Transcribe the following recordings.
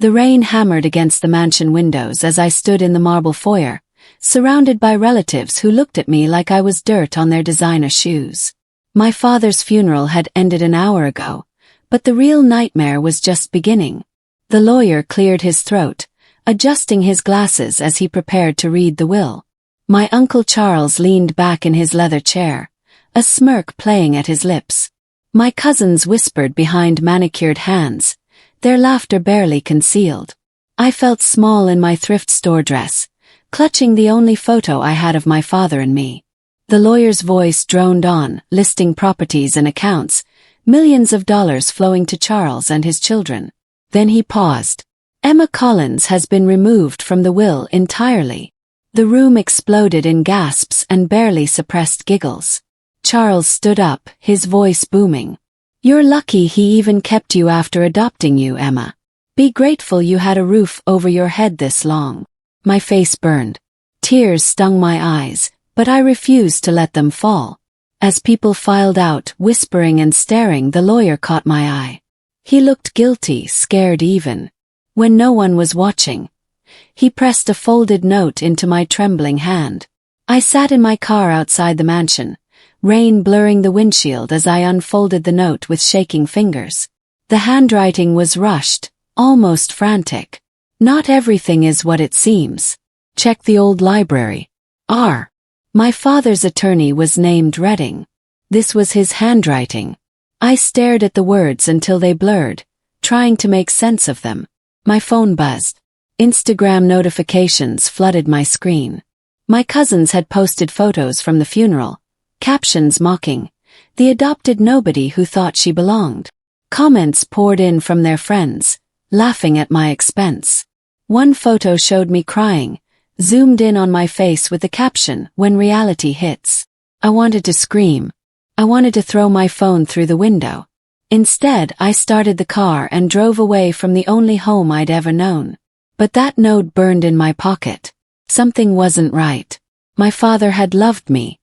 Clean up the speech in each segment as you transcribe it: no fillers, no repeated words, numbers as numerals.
The rain hammered against the mansion windows as I stood in the marble foyer, surrounded by relatives who looked at me like I was dirt on their designer shoes. My father's funeral had ended an hour ago, but the real nightmare was just beginning. The lawyer cleared his throat, adjusting his glasses as he prepared to read the will. My Uncle Charles leaned back in his leather chair, a smirk playing at his lips. My cousins whispered behind manicured hands, their laughter barely concealed. I felt small in my thrift store dress, clutching the only photo I had of my father and me. The lawyer's voice droned on, listing properties and accounts, millions of dollars flowing to Charles and his children. Then he paused. Emma Collins has been removed from the will entirely. The room exploded in gasps and barely suppressed giggles. Charles stood up, his voice booming. You're lucky he even kept you after adopting you, Emma. Be grateful you had a roof over your head this long. My face burned. Tears stung my eyes, but I refused to let them fall. As people filed out, whispering and staring, the lawyer caught my eye. He looked guilty, scared even. When no one was watching, he pressed a folded note into my trembling hand. I sat in my car outside the mansion, rain blurring the windshield as I unfolded the note with shaking fingers. The handwriting was rushed, almost frantic. Not everything is what it seems. Check the old library. R. My father's attorney was named Redding. This was his handwriting. I stared at the words until they blurred, trying to make sense of them. My phone buzzed. Instagram notifications flooded my screen. My cousins had posted photos from the funeral, captions mocking, the adopted nobody who thought she belonged. Comments poured in from their friends, laughing at my expense. One photo showed me crying, zoomed in on my face with the caption, "When reality hits." I wanted to scream. I wanted to throw my phone through the window. Instead, I started the car and drove away from the only home I'd ever known. But that note burned in my pocket. Something wasn't right. My father had loved me.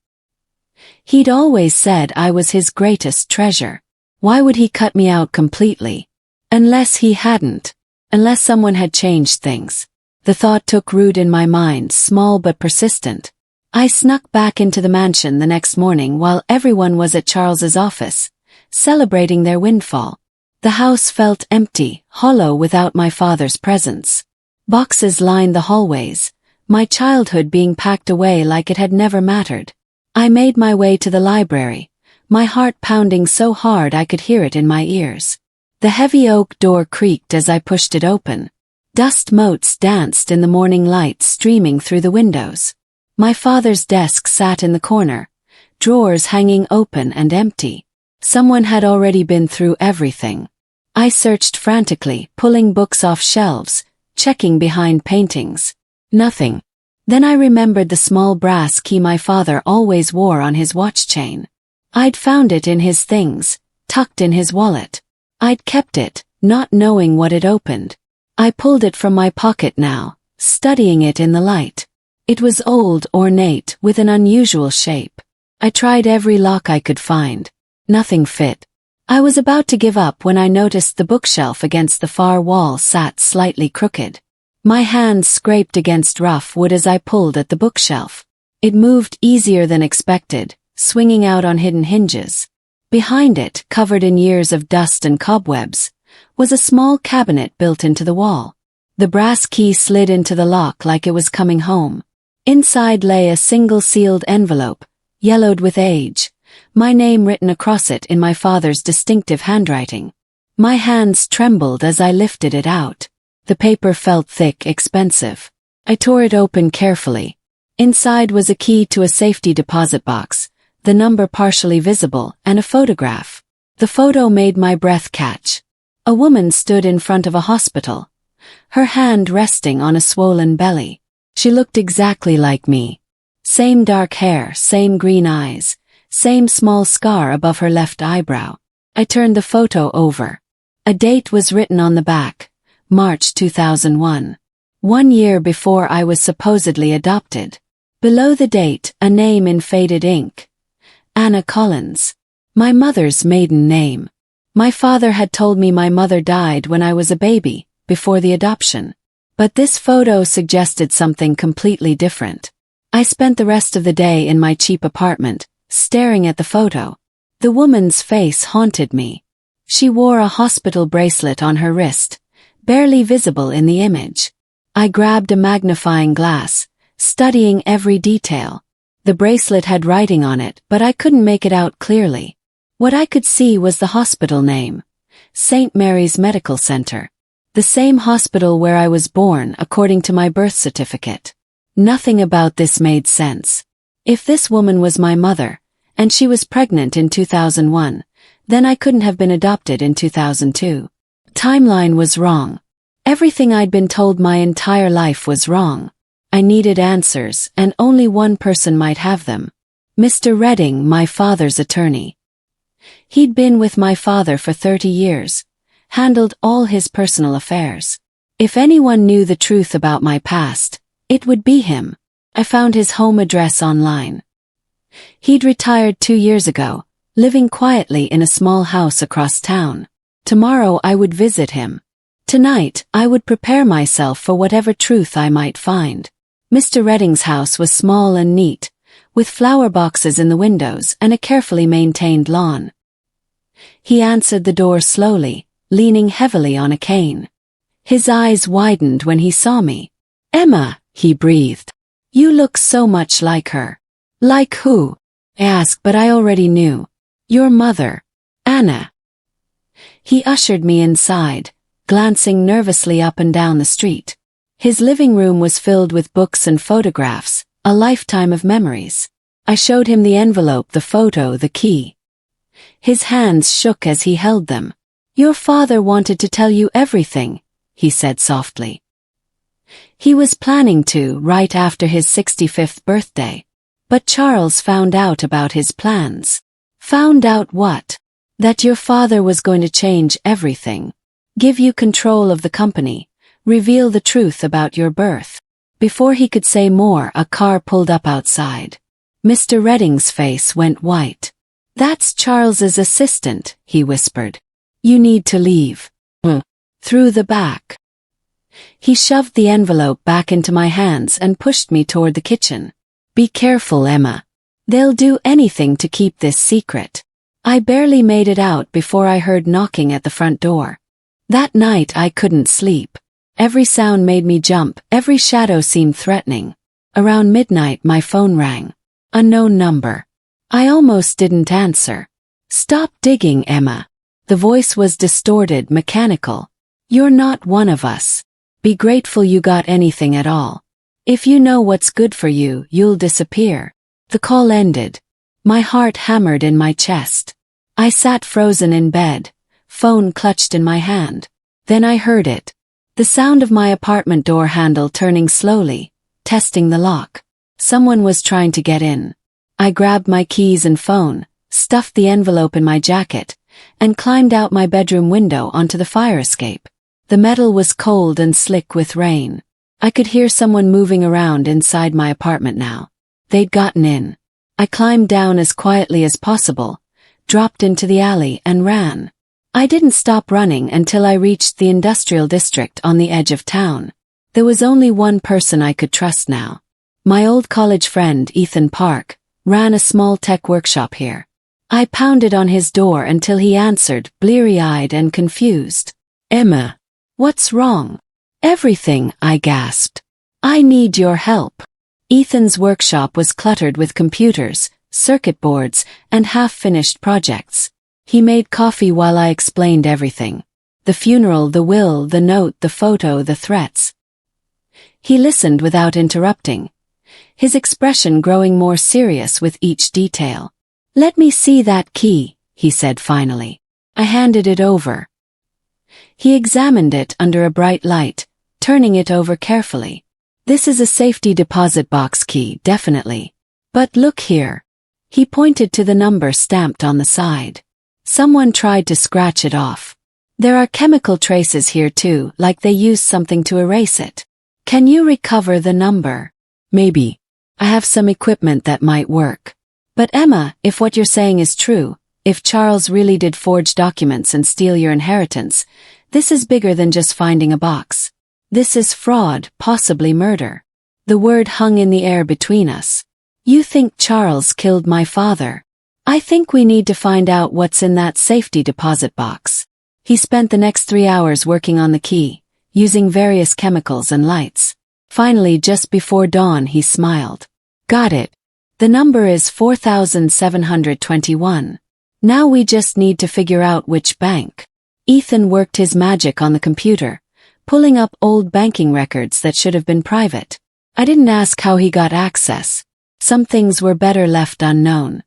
He'd always said I was his greatest treasure. Why would he cut me out completely? Unless he hadn't. Unless someone had changed things. The thought took root in my mind, small but persistent. I snuck back into the mansion the next morning while everyone was at Charles's office, celebrating their windfall. The house felt empty, hollow without my father's presence. Boxes lined the hallways, my childhood being packed away like it had never mattered. I made my way to the library, my heart pounding so hard I could hear it in my ears. The heavy oak door creaked as I pushed it open. Dust motes danced in the morning light streaming through the windows. My father's desk sat in the corner, drawers hanging open and empty. Someone had already been through everything. I searched frantically, pulling books off shelves, checking behind paintings. Nothing. Then I remembered the small brass key my father always wore on his watch chain. I'd found it in his things, tucked in his wallet. I'd kept it, not knowing what it opened. I pulled it from my pocket now, studying it in the light. It was old, ornate, with an unusual shape. I tried every lock I could find. Nothing fit. I was about to give up when I noticed the bookshelf against the far wall sat slightly crooked. My hands scraped against rough wood as I pulled at the bookshelf. It moved easier than expected, swinging out on hidden hinges. Behind it, covered in years of dust and cobwebs, was a small cabinet built into the wall. The brass key slid into the lock like it was coming home. Inside lay a single sealed envelope, yellowed with age, my name written across it in my father's distinctive handwriting. My hands trembled as I lifted it out. The paper felt thick, expensive. I tore it open carefully. Inside was a key to a safety deposit box, the number partially visible, and a photograph. The photo made my breath catch. A woman stood in front of a hospital, her hand resting on a swollen belly. She looked exactly like me. Same dark hair, same green eyes, same small scar above her left eyebrow. I turned the photo over. A date was written on the back, March 2001. 1 year before I was supposedly adopted. Below the date, a name in faded ink. Anna Collins. My mother's maiden name. My father had told me my mother died when I was a baby, before the adoption. But this photo suggested something completely different. I spent the rest of the day in my cheap apartment, staring at the photo. The woman's face haunted me. She wore a hospital bracelet on her wrist, barely visible in the image. I grabbed a magnifying glass, studying every detail. The bracelet had writing on it, but I couldn't make it out clearly. What I could see was the hospital name, St. Mary's Medical Center. The same hospital where I was born according to my birth certificate. Nothing about this made sense. If this woman was my mother, and she was pregnant in 2001, then I couldn't have been adopted in 2002. Timeline was wrong. Everything I'd been told my entire life was wrong. I needed answers, and only one person might have them. Mr. Redding, my father's attorney. He'd been with my father for 30 years, handled all his personal affairs. If anyone knew the truth about my past, it would be him. I found his home address online. He'd retired 2 years ago, living quietly in a small house across town. Tomorrow I would visit him. Tonight, I would prepare myself for whatever truth I might find. Mr. Redding's house was small and neat, with flower boxes in the windows and a carefully maintained lawn. He answered the door slowly, leaning heavily on a cane. His eyes widened when he saw me. "Emma," he breathed. "You look so much like her." "Like who?" I asked, but I already knew. "Your mother, Anna." He ushered me inside, glancing nervously up and down the street. His living room was filled with books and photographs, a lifetime of memories. I showed him the envelope, the photo, the key. His hands shook as he held them. "Your father wanted to tell you everything," he said softly. He was planning to, right after his 65th birthday. But Charles found out about his plans. Found out what? That your father was going to change everything. Give you control of the company. Reveal the truth about your birth. Before he could say more, a car pulled up outside. Mr. Redding's face went white. "That's Charles's assistant," he whispered. "You need to leave. Through the back." He shoved the envelope back into my hands and pushed me toward the kitchen. "Be careful, Emma. They'll do anything to keep this secret." I barely made it out before I heard knocking at the front door. That night I couldn't sleep. Every sound made me jump, every shadow seemed threatening. Around midnight my phone rang. Unknown number. I almost didn't answer. "Stop digging, Emma." The voice was distorted, mechanical. "You're not one of us. Be grateful you got anything at all. If you know what's good for you, you'll disappear." The call ended. My heart hammered in my chest. I sat frozen in bed, phone clutched in my hand. Then I heard it. The sound of my apartment door handle turning slowly, testing the lock. Someone was trying to get in. I grabbed my keys and phone, stuffed the envelope in my jacket, and climbed out my bedroom window onto the fire escape. The metal was cold and slick with rain. I could hear someone moving around inside my apartment now. They'd gotten in. I climbed down as quietly as possible, dropped into the alley and ran. I didn't stop running until I reached the industrial district on the edge of town. There was only one person I could trust now. My old college friend, Ethan Park, ran a small tech workshop here. I pounded on his door until he answered, bleary-eyed and confused. "Emma, what's wrong?" "Everything," I gasped. "I need your help." Ethan's workshop was cluttered with computers, circuit boards, and half-finished projects. He made coffee while I explained everything. The funeral, the will, the note, the photo, the threats. He listened without interrupting, his expression growing more serious with each detail. "Let me see that key," he said finally. I handed it over. He examined it under a bright light, turning it over carefully. "This is a safety deposit box key, definitely. But look here." He pointed to the number stamped on the side. Someone tried to scratch it off. "There are chemical traces here too, like they used something to erase it. Can you recover the number?" "Maybe. I have some equipment that might work." "But Emma, if what you're saying is true, if Charles really did forge documents and steal your inheritance, This is bigger than just finding a box. This is fraud, possibly murder. The word hung in the air between us. You think Charles killed my father? I think we need to find out what's in that safety deposit box. He spent the next 3 hours working on the key, using various chemicals and lights. Finally, just before dawn, he smiled. Got it. The number is 4721. Now we just need to figure out which bank. Ethan worked his magic on the computer, pulling up old banking records that should have been private. I didn't ask how he got access. Some things were better left unknown.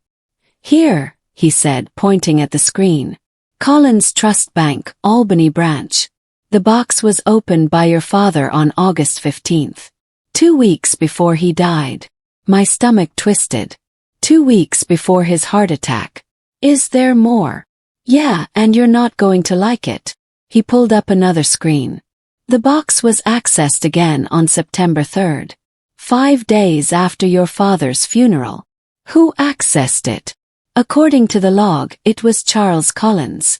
Here, he said, pointing at the screen. Collins Trust Bank, Albany branch. The box was opened by your father on August 15th. 2 weeks before he died. My stomach twisted. 2 weeks before his heart attack. Is there more? Yeah, and you're not going to like it. He pulled up another screen. The box was accessed again on September 3rd. 5 days after your father's funeral. Who accessed it? According to the log, it was Charles Collins.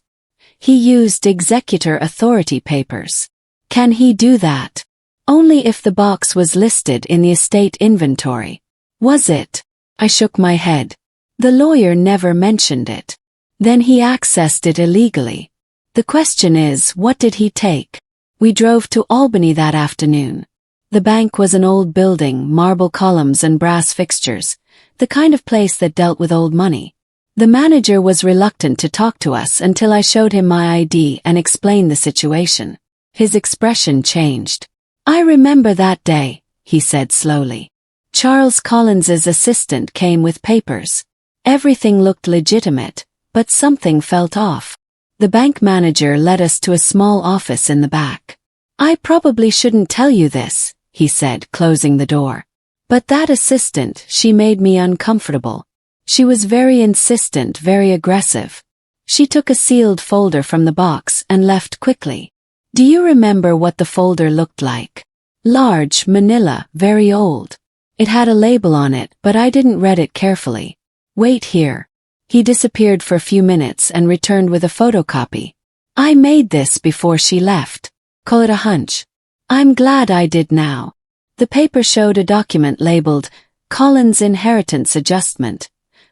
He used executor authority papers. Can he do that? Only if the box was listed in the estate inventory. Was it? I shook my head. The lawyer never mentioned it. Then he accessed it illegally. The question is, what did he take? We drove to Albany that afternoon. The bank was an old building, marble columns and brass fixtures, the kind of place that dealt with old money. The manager was reluctant to talk to us until I showed him my ID and explained the situation. His expression changed. I remember that day, he said slowly. Charles Collins's assistant came with papers. Everything looked legitimate, but something felt off. The bank manager led us to a small office in the back. I probably shouldn't tell you this, he said, closing the door. But that assistant, she made me uncomfortable. She was very insistent, very aggressive. She took a sealed folder from the box and left quickly. Do you remember what the folder looked like? Large, manila, very old. It had a label on it, but I didn't read it carefully. Wait here. He disappeared for a few minutes and returned with a photocopy. I made this before she left. Call it a hunch. I'm glad I did now. The paper showed a document labeled, Collins Inheritance Adjustment.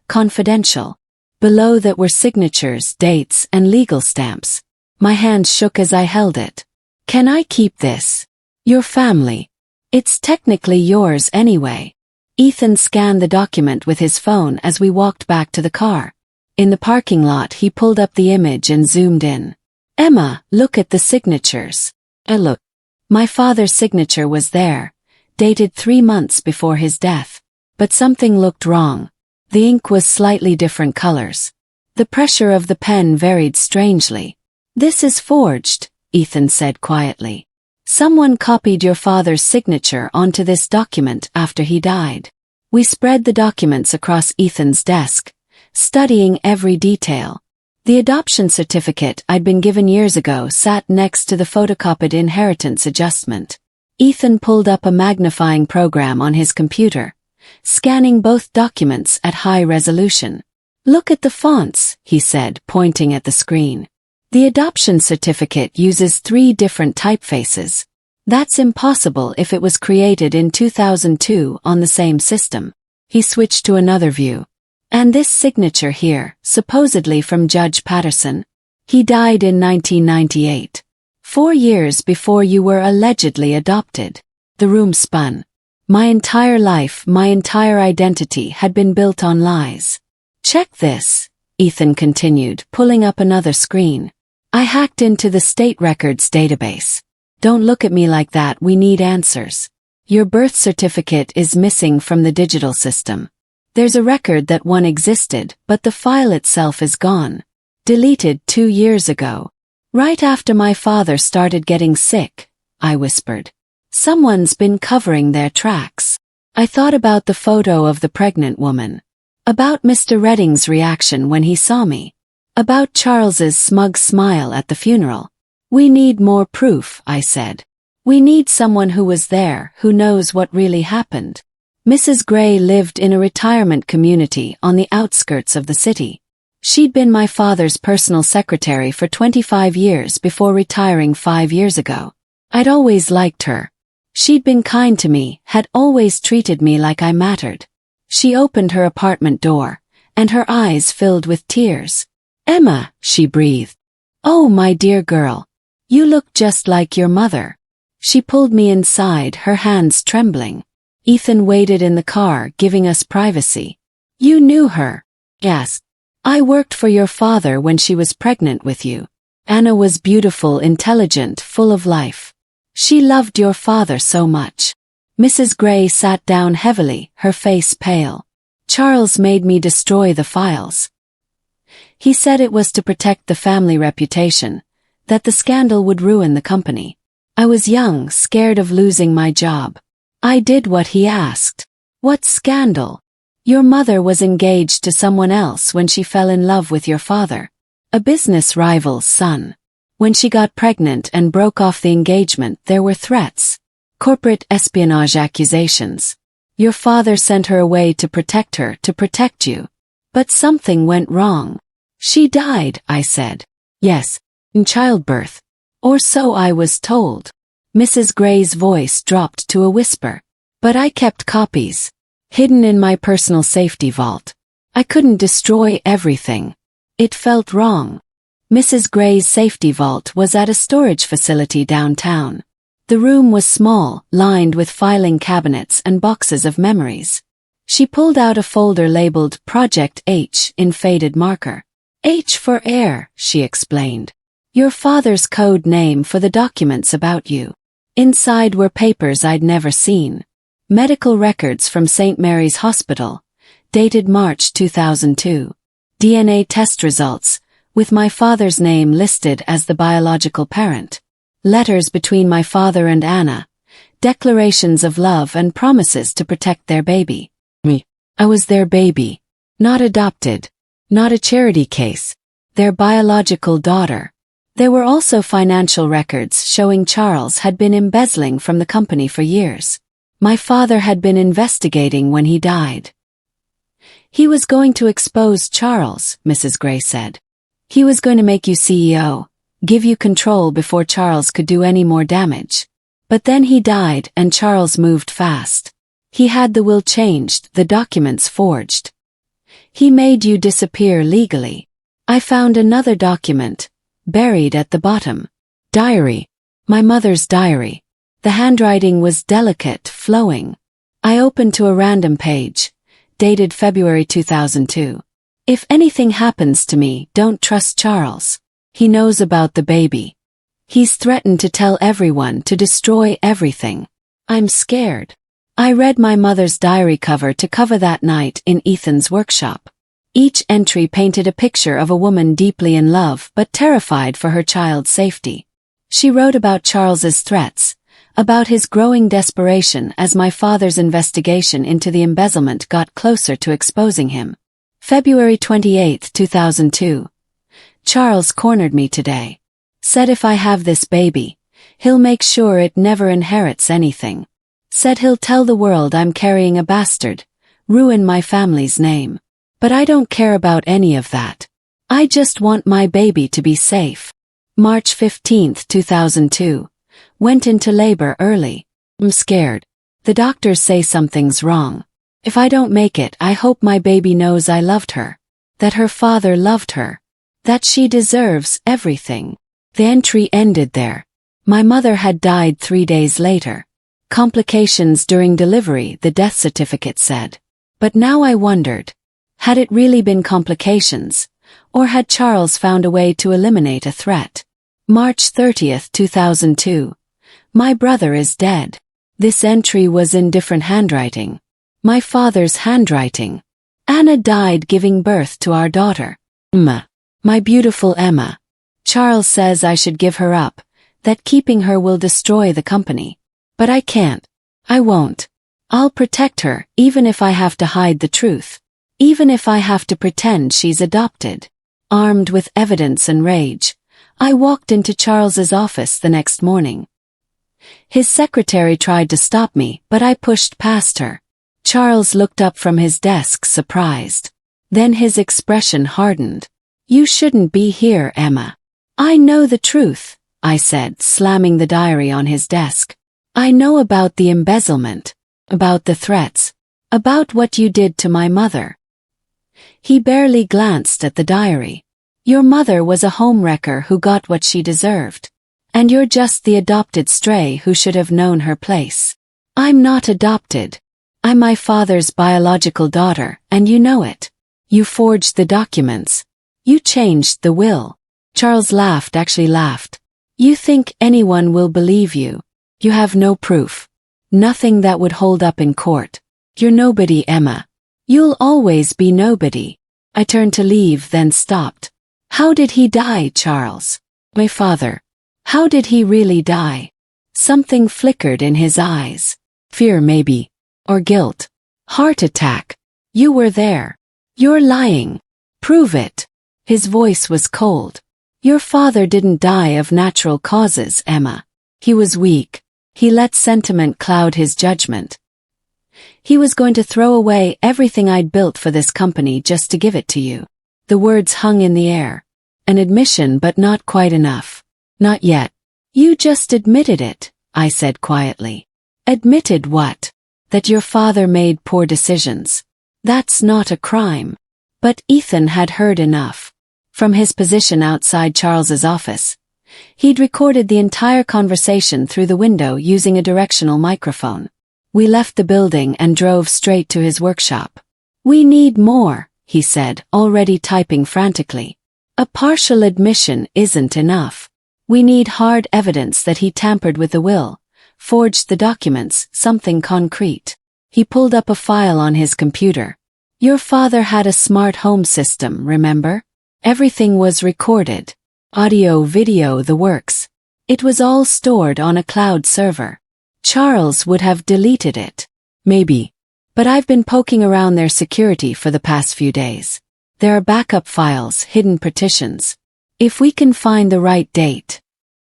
Confidential. Below that were signatures, dates, and legal stamps. My hand shook as I held it. Can I keep this? Your family. It's technically yours anyway. Ethan scanned the document with his phone as we walked back to the car. In the parking lot, he pulled up the image and zoomed in. Emma, look at the signatures. I looked. My father's signature was there, dated 3 months before his death. But something looked wrong. The ink was slightly different colors. The pressure of the pen varied strangely. This is forged, Ethan said quietly. Someone copied your father's signature onto this document after he died. We spread the documents across Ethan's desk, studying every detail. The adoption certificate I'd been given years ago sat next to the photocopied inheritance adjustment. Ethan pulled up a magnifying program on his computer, scanning both documents at high resolution. Look at the fonts, he said, pointing at the screen. The adoption certificate uses 3 different typefaces. That's impossible if it was created in 2002 on the same system. He switched to another view. And this signature here, supposedly from Judge Patterson? He died in 1998. 4 years before you were allegedly adopted. The room spun. My entire life, my entire identity had been built on lies. Check this, Ethan continued, pulling up another screen. I hacked into the state records database. Don't look at me like that, we need answers. Your birth certificate is missing from the digital system. There's a record that one existed, but the file itself is gone. Deleted 2 years ago. Right after my father started getting sick, I whispered. Someone's been covering their tracks. I thought about the photo of the pregnant woman. About Mr. Redding's reaction when he saw me. About Charles's smug smile at the funeral. We need more proof, I said. We need someone who was there, who knows what really happened. Mrs. Gray lived in a retirement community on the outskirts of the city. She'd been my father's personal secretary for 25 years before retiring 5 years ago. I'd always liked her. She'd been kind to me, had always treated me like I mattered. She opened her apartment door, and her eyes filled with tears. "Emma," she breathed. "Oh, my dear girl. You look just like your mother." She pulled me inside, her hands trembling. Ethan waited in the car, giving us privacy. "You knew her?" "Yes. I worked for your father when she was pregnant with you. Anna was beautiful, intelligent, full of life. She loved your father so much." Mrs. Gray sat down heavily, her face pale. "Charles made me destroy the files. He said it was to protect the family reputation, that the scandal would ruin the company. I was young, scared of losing my job. I did what he asked." "What scandal?" "Your mother was engaged to someone else when she fell in love with your father. A business rival's son. When she got pregnant and broke off the engagement, there were threats. Corporate espionage accusations. Your father sent her away to protect her, to protect you. But something went wrong." "She died," I said. "Yes, in childbirth. Or so I was told." Mrs. Gray's voice dropped to a whisper. "But I kept copies, hidden in my personal safety vault. I couldn't destroy everything. It felt wrong." Mrs. Gray's safety vault was at a storage facility downtown. The room was small, lined with filing cabinets and boxes of memories. She pulled out a folder labeled Project H in faded marker. "H for Heir," she explained. "Your father's code name for the documents about you." Inside were papers I'd never seen. Medical records from St. Mary's Hospital, dated March 2002. DNA test results, with my father's name listed as the biological parent. Letters between my father and Anna. Declarations of love and promises to protect their baby. Me. I was their baby. Not adopted. Not a charity case. Their biological daughter. There were also financial records showing Charles had been embezzling from the company for years. My father had been investigating when he died. "He was going to expose Charles," Mrs. Gray said. "He was going to make you CEO, give you control before Charles could do any more damage. But then he died and Charles moved fast. He had the will changed, the documents forged. He made you disappear legally. I found another document, buried at the bottom. Diary. My mother's diary. The handwriting was delicate, flowing. I opened to a random page, dated February 2002. "If anything happens to me, don't trust Charles. He knows about the baby. He's threatened to tell everyone, to destroy everything. I'm scared." I read my mother's diary cover to cover that night in Ethan's workshop. Each entry painted a picture of a woman deeply in love but terrified for her child's safety. She wrote about Charles's threats, about his growing desperation as my father's investigation into the embezzlement got closer to exposing him. February 28, 2002. "Charles cornered me today. Said if I have this baby, he'll make sure it never inherits anything. Said he'll tell the world I'm carrying a bastard, ruin my family's name. But I don't care about any of that. I just want my baby to be safe." March 15, 2002. Went into labor early. "I'm scared. The doctors say something's wrong. If I don't make it, I hope my baby knows I loved her. That her father loved her. That she deserves everything." The entry ended there. My mother had died 3 days later. Complications during delivery, the death certificate said. But now I wondered, had it really been complications, or had Charles found a way to eliminate a threat? March 30, 2002. My brother is dead. This entry was in different handwriting. My father's handwriting. Anna died giving birth to our daughter. Emma. My beautiful Emma. Charles says I should give her up, that keeping her will destroy the company. But I can't. I won't. I'll protect her, even if I have to hide the truth. Even if I have to pretend she's adopted. Armed with evidence and rage, I walked into Charles's office the next morning. His secretary tried to stop me, but I pushed past her. Charles looked up from his desk, surprised. Then his expression hardened. You shouldn't be here, Emma. I know the truth, I said, slamming the diary on his desk. I know about the embezzlement, about the threats, about what you did to my mother. He barely glanced at the diary. Your mother was a homewrecker who got what she deserved. And you're just the adopted stray who should have known her place. I'm not adopted. I'm my father's biological daughter, and you know it. You forged the documents. You changed the will. Charles laughed, actually laughed. You think anyone will believe you. You have no proof. Nothing that would hold up in court. You're nobody, Emma. You'll always be nobody. I turned to leave, then stopped. How did he die, Charles? My father. How did he really die? Something flickered in his eyes. Fear, maybe. Or guilt. Heart attack. You were there. You're lying. Prove it. His voice was cold. Your father didn't die of natural causes, Emma. He was weak. He let sentiment cloud his judgment. He was going to throw away everything I'd built for this company just to give it to you. The words hung in the air. An admission, but not quite enough. Not yet. You just admitted it, I said quietly. Admitted what? That your father made poor decisions. That's not a crime. But Ethan had heard enough. From his position outside Charles's office, he'd recorded the entire conversation through the window using a directional microphone. We left the building and drove straight to his workshop. We need more, he said, already typing frantically. A partial admission isn't enough. We need hard evidence that he tampered with the will, forged the documents, something concrete. He pulled up a file on his computer. Your father had a smart home system, remember? Everything was recorded. Audio, video, the works. It was all stored on a cloud server. Charles would have deleted it. Maybe. But I've been poking around their security for the past few days. There are backup files, hidden partitions. If we can find the right date.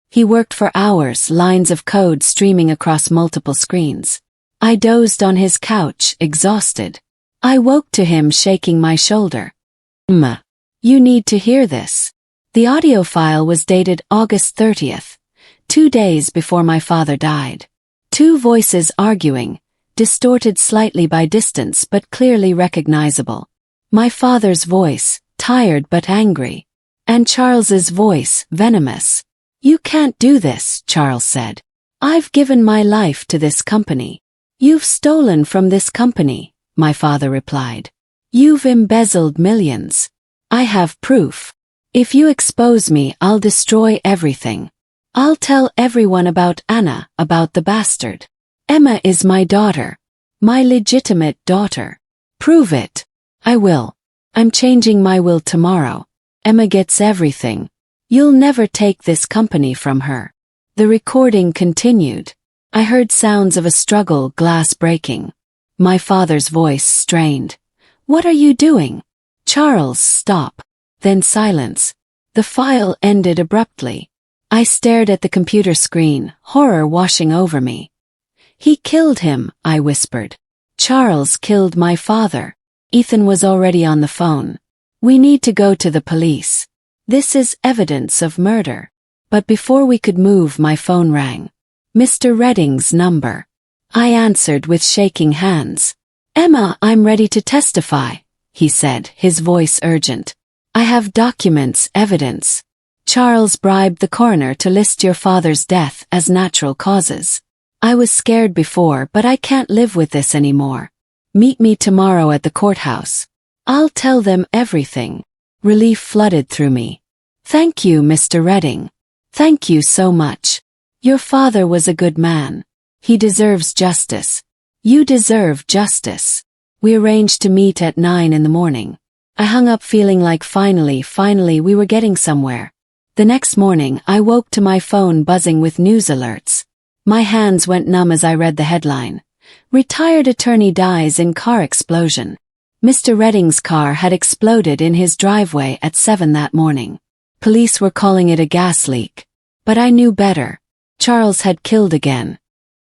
He worked for hours, lines of code streaming across multiple screens. I dozed on his couch, exhausted. I woke to him shaking my shoulder. You need to hear this. The audio file was dated August 30th, 2 days before my father died. 2 voices arguing, distorted slightly by distance but clearly recognizable. My father's voice, tired but angry. And Charles's voice, venomous. You can't do this, Charles said. I've given my life to this company. You've stolen from this company, my father replied. You've embezzled millions. I have proof. If you expose me, I'll destroy everything. I'll tell everyone about Anna, about the bastard. Emma is my daughter. My legitimate daughter. Prove it. I will. I'm changing my will tomorrow. Emma gets everything. You'll never take this company from her. The recording continued. I heard sounds of a struggle, glass breaking. My father's voice strained. What are you doing? Charles, stop. Then silence. The file ended abruptly. I stared at the computer screen, horror washing over me. He killed him, I whispered. Charles killed my father. Ethan was already on the phone. We need to go to the police. This is evidence of murder. But before we could move, my phone rang. Mr. Redding's number. I answered with shaking hands. Emma, I'm ready to testify, he said, his voice urgent. I have documents, evidence. Charles bribed the coroner to list your father's death as natural causes. I was scared before, but I can't live with this anymore. Meet me tomorrow at the courthouse. I'll tell them everything. Relief flooded through me. Thank you, Mr. Redding. Thank you so much. Your father was a good man. He deserves justice. You deserve justice. We arranged to meet at 9 in the morning. I hung up feeling like finally we were getting somewhere. The next morning, I woke to my phone buzzing with news alerts. My hands went numb as I read the headline. Retired attorney dies in car explosion. Mr. Redding's car had exploded in his driveway at 7 that morning. Police were calling it a gas leak. But I knew better. Charles had killed again.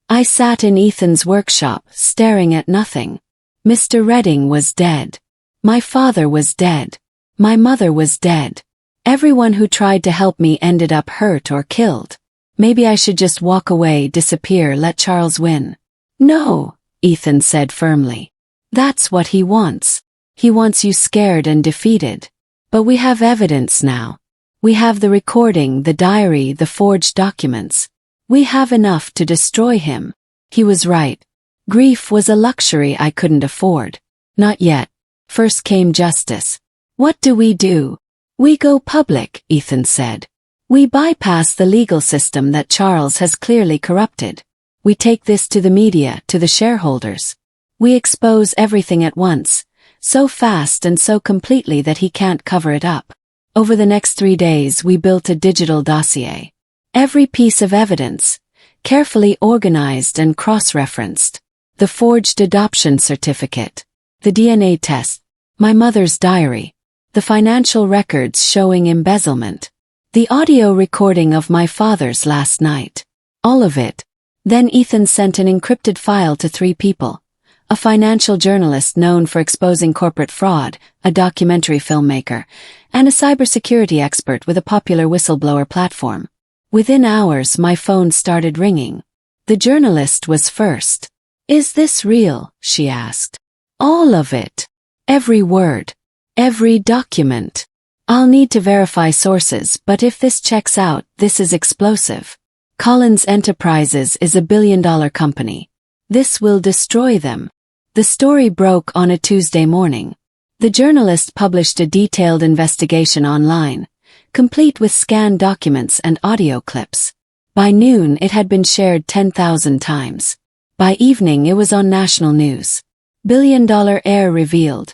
I sat in Ethan's workshop, staring at nothing. Mr. Redding was dead. My father was dead. My mother was dead. Everyone who tried to help me ended up hurt or killed. Maybe I should just walk away, disappear, let Charles win. No, Ethan said firmly. That's what he wants. He wants you scared and defeated. But we have evidence now. We have the recording, the diary, the forged documents. We have enough to destroy him. He was right. Grief was a luxury I couldn't afford. Not yet. First came justice. What do? We go public, Ethan said. We bypass the legal system that Charles has clearly corrupted. We take this to the media, to the shareholders. We expose everything at once, so fast and so completely that he can't cover it up. Over the next 3 days we built a digital dossier. Every piece of evidence, carefully organized and cross-referenced. The forged adoption certificate, the DNA test, my mother's diary, the financial records showing embezzlement, the audio recording of my father's last night. All of it. Then Ethan sent an encrypted file to 3 people. A financial journalist known for exposing corporate fraud, a documentary filmmaker, and a cybersecurity expert with a popular whistleblower platform. Within hours my phone started ringing. The journalist was first. Is this real? She asked. All of it. Every word. Every document. I'll need to verify sources, but if this checks out, this is explosive. Collins Enterprises is a billion-dollar company. This will destroy them. The story broke on a Tuesday morning. The journalist published a detailed investigation online, complete with scanned documents and audio clips. By noon it had been shared 10,000 times. By evening it was on national news. Billion-dollar heir revealed.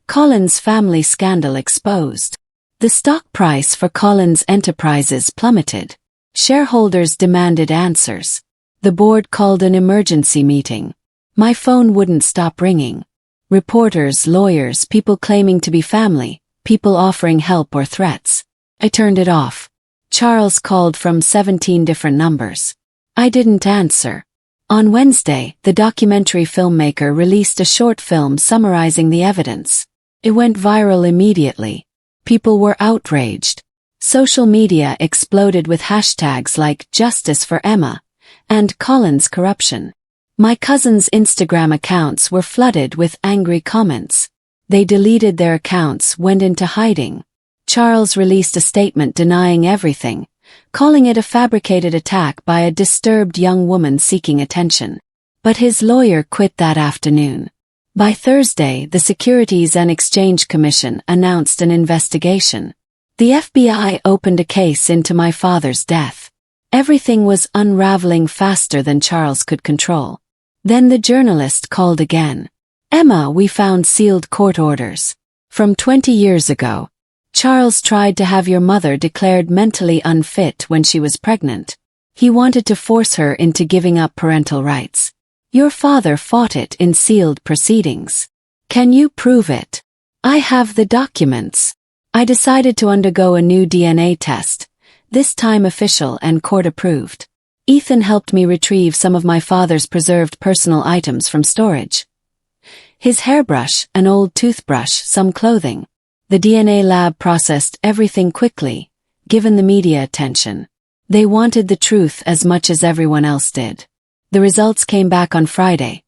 Collins family scandal exposed. The stock price for Collins Enterprises plummeted. Shareholders demanded answers. The board called an emergency meeting. My phone wouldn't stop ringing. Reporters, lawyers, people claiming to be family, people offering help or threats. I turned it off. Charles called from 17 different numbers. I didn't answer. On Wednesday, the documentary filmmaker released a short film summarizing the evidence. It went viral immediately. People were outraged. Social media exploded with hashtags like Justice for Emma and Collins corruption. My cousins' Instagram accounts were flooded with angry comments. They deleted their accounts, went into hiding. Charles released a statement denying everything, calling it a fabricated attack by a disturbed young woman seeking attention. But his lawyer quit that afternoon. By Thursday, the Securities and Exchange Commission announced an investigation. The FBI opened a case into my father's death. Everything was unraveling faster than Charles could control. Then the journalist called again. Emma, we found sealed court orders. From 20 years ago. Charles tried to have your mother declared mentally unfit when she was pregnant. He wanted to force her into giving up parental rights. Your father fought it in sealed proceedings. Can you prove it? I have the documents. I decided to undergo a new DNA test, this time official and court-approved. Ethan helped me retrieve some of my father's preserved personal items from storage. His hairbrush, an old toothbrush, some clothing. The DNA lab processed everything quickly, given the media attention. They wanted the truth as much as everyone else did. The results came back on Friday.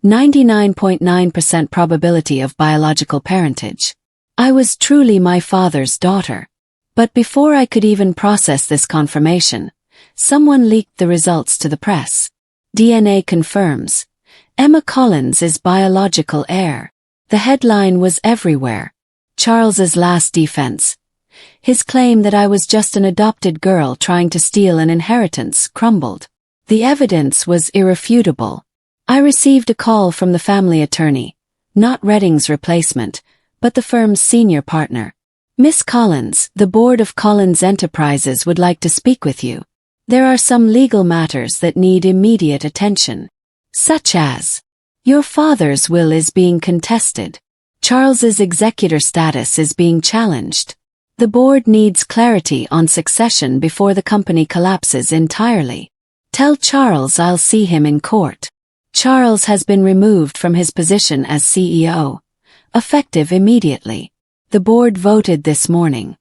99.9% probability of biological parentage. I was truly my father's daughter. But before I could even process this confirmation, someone leaked the results to the press. DNA confirms. Emma Collins is biological heir. The headline was everywhere. Charles's last defense. His claim that I was just an adopted girl trying to steal an inheritance crumbled. The evidence was irrefutable. I received a call from the family attorney, not Redding's replacement, but the firm's senior partner. Miss Collins, the board of Collins Enterprises would like to speak with you. There are some legal matters that need immediate attention. Such as, your father's will is being contested. Charles's executor status is being challenged. The board needs clarity on succession before the company collapses entirely. Tell Charles I'll see him in court. Charles has been removed from his position as CEO. effective immediately. The board voted this morning.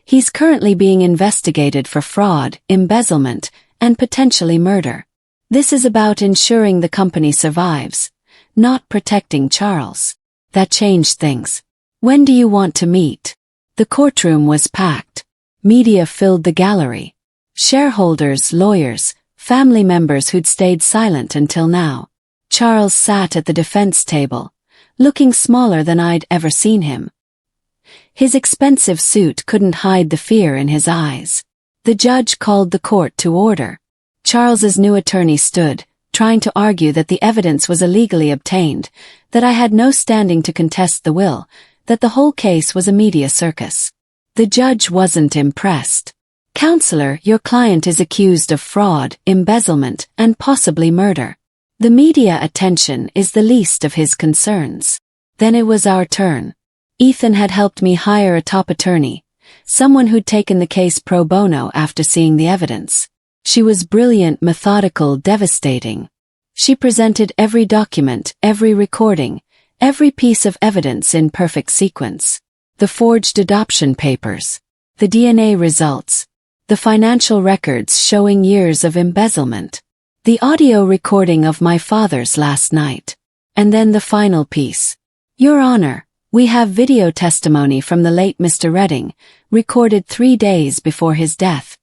He's currently being investigated for fraud, embezzlement, and potentially murder. This is about ensuring the company survives, not protecting Charles. That changed things. When do you want to meet? The courtroom was packed. Media filled the gallery. Shareholders, lawyers, family members who'd stayed silent until now. Charles sat at the defense table, looking smaller than I'd ever seen him. His expensive suit couldn't hide the fear in his eyes. The judge called the court to order. Charles's new attorney stood, trying to argue that the evidence was illegally obtained, that I had no standing to contest the will, that the whole case was a media circus. The judge wasn't impressed. "Counselor, your client is accused of fraud, embezzlement, and possibly murder. The media attention is the least of his concerns." Then it was our turn. Ethan had helped me hire a top attorney, someone who'd taken the case pro bono after seeing the evidence. She was brilliant, methodical, devastating. She presented every document, every recording, every piece of evidence in perfect sequence. The forged adoption papers, the DNA results, the financial records showing years of embezzlement, the audio recording of my father's last night. And then the final piece. "Your Honor, we have video testimony from the late Mr. Redding, recorded 3 days before his death.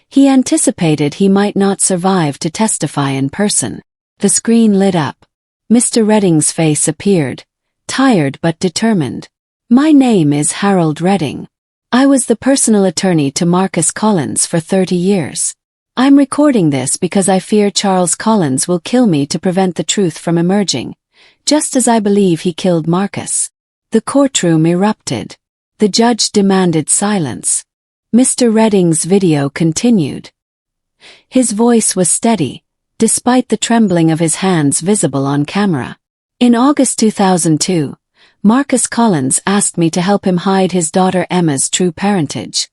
He anticipated he might not survive to testify in person." The screen lit up. Mr. Redding's face appeared, tired but determined. "My name is Harold Redding. I was the personal attorney to Marcus Collins for 30 years. I'm recording this because I fear Charles Collins will kill me to prevent the truth from emerging, just as I believe he killed Marcus." The courtroom erupted. The judge demanded silence. Mr. Redding's video continued. His voice was steady, despite the trembling of his hands visible on camera. "In August 2002, Marcus Collins asked me to help him hide his daughter Emma's true parentage.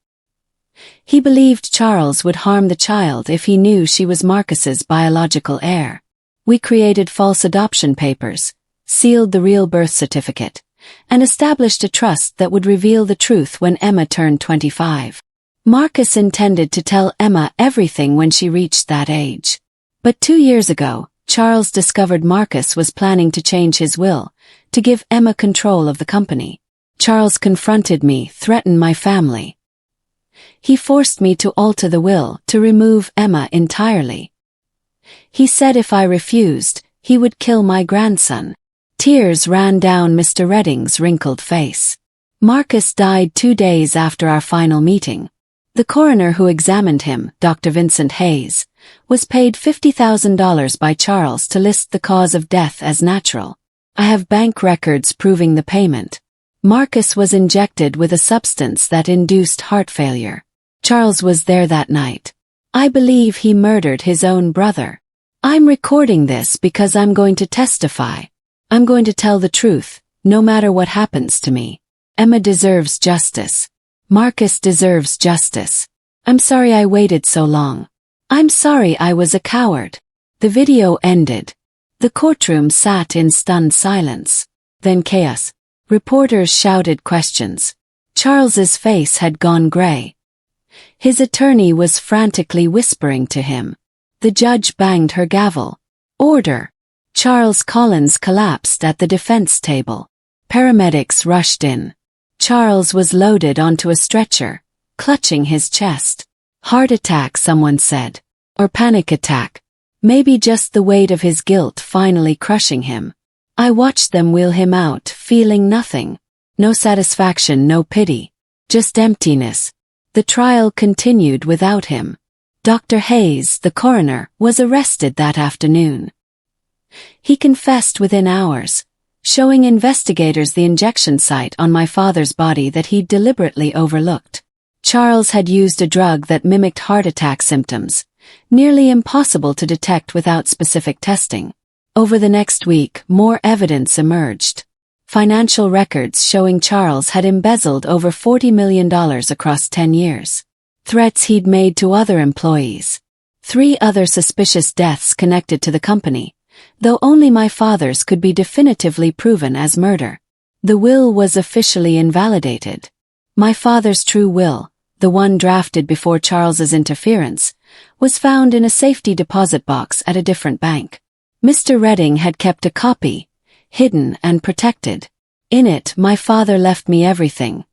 He believed Charles would harm the child if he knew she was Marcus's biological heir. We created false adoption papers, sealed the real birth certificate, and established a trust that would reveal the truth when Emma turned 25. Marcus intended to tell Emma everything when she reached that age. But 2 years ago, Charles discovered Marcus was planning to change his will, to give Emma control of the company. Charles confronted me, threatened my family. He forced me to alter the will, to remove Emma entirely. He said if I refused, he would kill my grandson." Tears ran down Mr. Redding's wrinkled face. "Marcus died 2 days after our final meeting. The coroner who examined him, Dr. Vincent Hayes, was paid $50,000 by Charles to list the cause of death as natural. I have bank records proving the payment. Marcus was injected with a substance that induced heart failure. Charles was there that night. I believe he murdered his own brother. I'm recording this because I'm going to testify. I'm going to tell the truth, no matter what happens to me. Emma deserves justice. Marcus deserves justice. I'm sorry I waited so long. I'm sorry I was a coward." The video ended. The courtroom sat in stunned silence. Then chaos. Reporters shouted questions. Charles's face had gone gray. His attorney was frantically whispering to him. The judge banged her gavel. "Order." Charles Collins collapsed at the defense table. Paramedics rushed in. Charles was loaded onto a stretcher, clutching his chest. "Heart attack," someone said. Or panic attack. Maybe just the weight of his guilt finally crushing him. I watched them wheel him out, feeling nothing. No satisfaction, no pity. Just emptiness. The trial continued without him. Dr. Hayes, the coroner, was arrested that afternoon. He confessed within hours, showing investigators the injection site on my father's body that he'd deliberately overlooked. Charles had used a drug that mimicked heart attack symptoms, nearly impossible to detect without specific testing. Over the next week, more evidence emerged. Financial records showing Charles had embezzled over $40 million across 10 years. Threats he'd made to other employees. 3 other suspicious deaths connected to the company, though only my father's could be definitively proven as murder. The will was officially invalidated. My father's true will, the one drafted before Charles's interference, was found in a safety deposit box at a different bank. Mr. Redding had kept a copy, hidden and protected. In it, my father left me everything.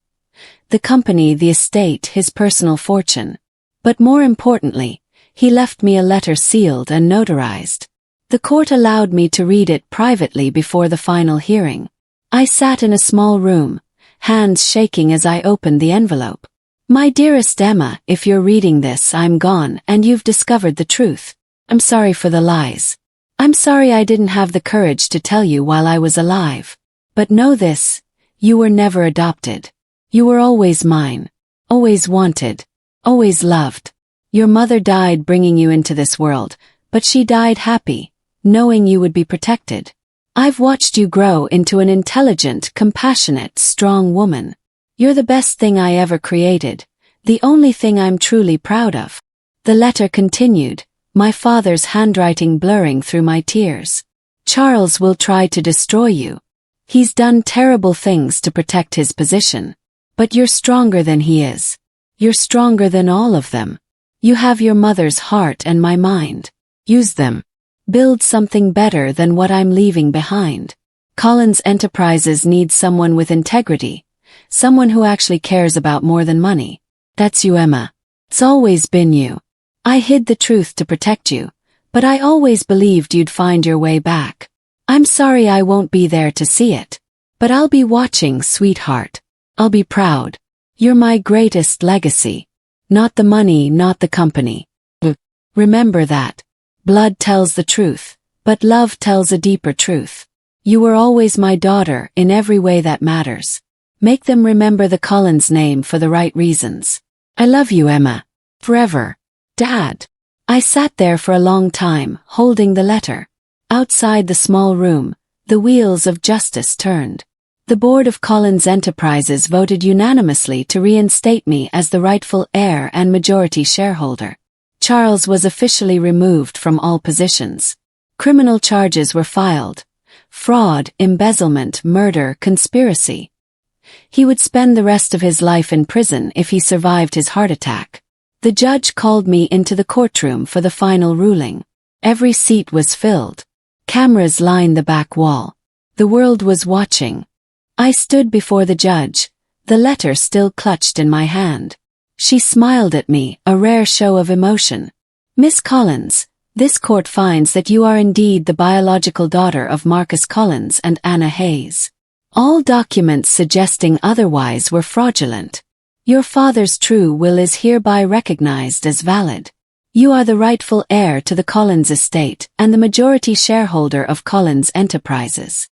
The company, the estate, his personal fortune. But more importantly, he left me a letter sealed and notarized. The court allowed me to read it privately before the final hearing. I sat in a small room, hands shaking as I opened the envelope. My dearest Emma, if you're reading this, I'm gone and you've discovered the truth. I'm sorry for the lies. I'm sorry I didn't have the courage to tell you while I was alive. But know this, you were never adopted. You were always mine, always wanted, always loved. Your mother died bringing you into this world, but she died happy, knowing you would be protected. I've watched you grow into an intelligent, compassionate, strong woman. You're the best thing I ever created, the only thing I'm truly proud of. The letter continued, my father's handwriting blurring through my tears. Charles will try to destroy you. He's done terrible things to protect his position. But you're stronger than he is. You're stronger than all of them. You have your mother's heart and my mind. Use them. Build something better than what I'm leaving behind. Collins Enterprises needs someone with integrity, someone who actually cares about more than money. That's you, Emma. It's always been you. I hid the truth to protect you, but I always believed you'd find your way back. I'm sorry I won't be there to see it. But I'll be watching, sweetheart. I'll be proud. You're my greatest legacy. Not the money, not the company. Remember that. Blood tells the truth, but love tells a deeper truth. You were always my daughter in every way that matters. Make them remember the Collins name for the right reasons. I love you, Emma. Forever. Dad. I sat there for a long time, holding the letter. Outside the small room, the wheels of justice turned. The board of Collins Enterprises voted unanimously to reinstate me as the rightful heir and majority shareholder. Charles was officially removed from all positions. Criminal charges were filed. Fraud, embezzlement, murder, conspiracy. He would spend the rest of his life in prison if he survived his heart attack. The judge called me into the courtroom for the final ruling. Every seat was filled. Cameras lined the back wall. The world was watching. I stood before the judge, the letter still clutched in my hand. She smiled at me, a rare show of emotion. Miss Collins, this court finds that you are indeed the biological daughter of Marcus Collins and Anna Hayes. All documents suggesting otherwise were fraudulent. Your father's true will is hereby recognized as valid. You are the rightful heir to the Collins estate and the majority shareholder of Collins Enterprises.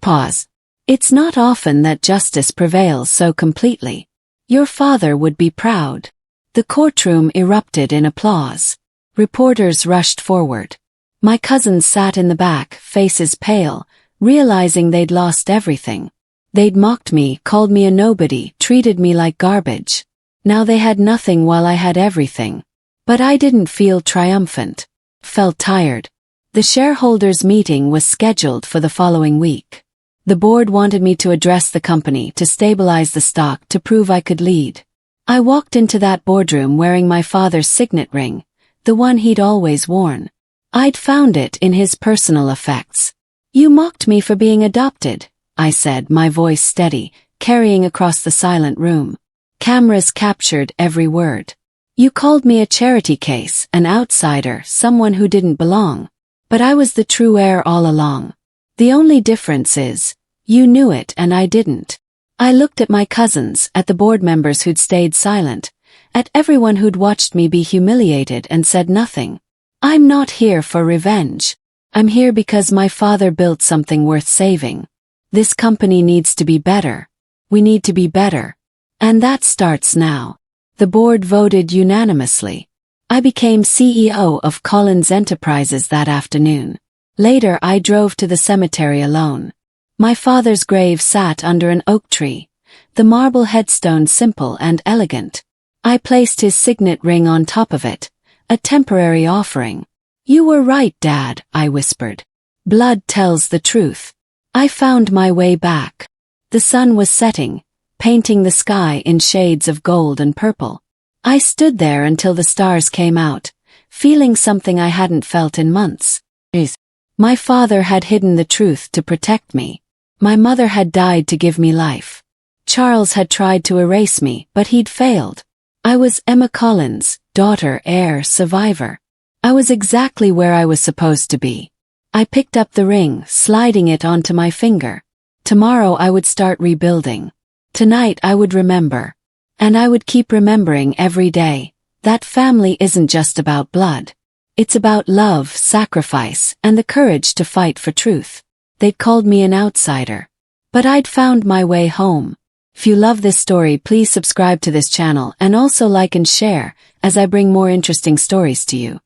Pause. It's not often that justice prevails so completely. Your father would be proud. The courtroom erupted in applause. Reporters rushed forward. My cousins sat in the back, faces pale, realizing they'd lost everything. They'd mocked me, called me a nobody, treated me like garbage. Now they had nothing while I had everything. But I didn't feel triumphant. Felt tired. The shareholders' meeting was scheduled for the following week. The board wanted me to address the company, to stabilize the stock, to prove I could lead. I walked into that boardroom wearing my father's signet ring, the one he'd always worn. I'd found it in his personal effects. You mocked me for being adopted, I said, my voice steady, carrying across the silent room. Cameras captured every word. You called me a charity case, an outsider, someone who didn't belong. But I was the true heir all along. The only difference is, you knew it and I didn't. I looked at my cousins, at the board members who'd stayed silent, at everyone who'd watched me be humiliated and said nothing. I'm not here for revenge. I'm here because my father built something worth saving. This company needs to be better. We need to be better. And that starts now. The board voted unanimously. I became CEO of Collins Enterprises that afternoon. Later I drove to the cemetery alone. My father's grave sat under an oak tree, the marble headstone simple and elegant. I placed his signet ring on top of it, a temporary offering. You were right, Dad, I whispered. Blood tells the truth. I found my way back. The sun was setting, painting the sky in shades of gold and purple. I stood there until the stars came out, feeling something I hadn't felt in months. My father had hidden the truth to protect me. My mother had died to give me life. Charles had tried to erase me, but he'd failed. I was Emma Collins, daughter, heir, survivor. I was exactly where I was supposed to be. I picked up the ring, sliding it onto my finger. Tomorrow I would start rebuilding. Tonight I would remember. And I would keep remembering every day. That family isn't just about blood. It's about love, sacrifice, and the courage to fight for truth. They'd called me an outsider. But I'd found my way home. If you love this story, please subscribe to this channel and also like and share as I bring more interesting stories to you.